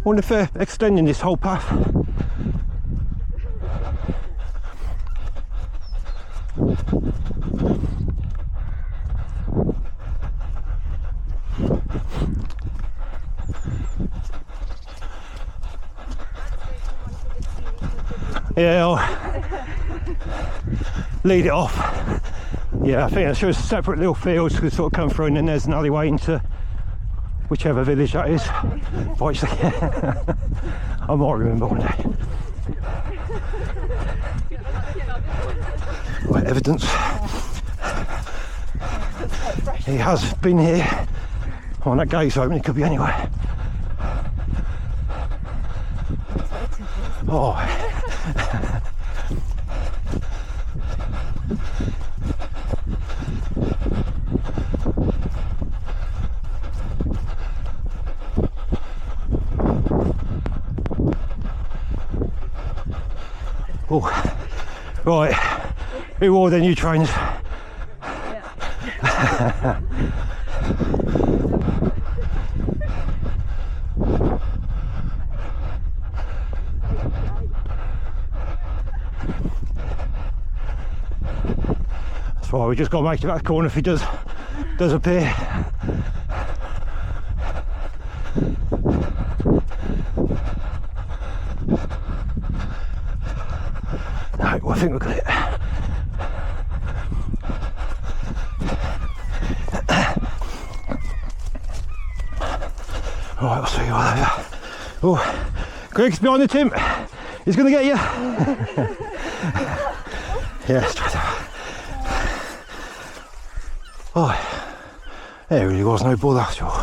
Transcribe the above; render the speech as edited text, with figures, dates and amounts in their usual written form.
wonder if they're extending this whole path. Yeah, I'll lead it off. Yeah, I think it shows separate little fields to sort of come through, and then there's an alleyway into whichever village that is. Actually, I might remember one day. Right, evidence. He has been here. Oh, that gate's open, it could be anywhere. Oh. Oh, right. Who wore their new trainers? Yeah. That's why we just got to make it that corner if he does appear. No, I think we've got it. Right, I'll see you all later. Oh, Greg's behind the timp. He's going to get you. Yeah, let's try that. Oh, there really was no bother, sure.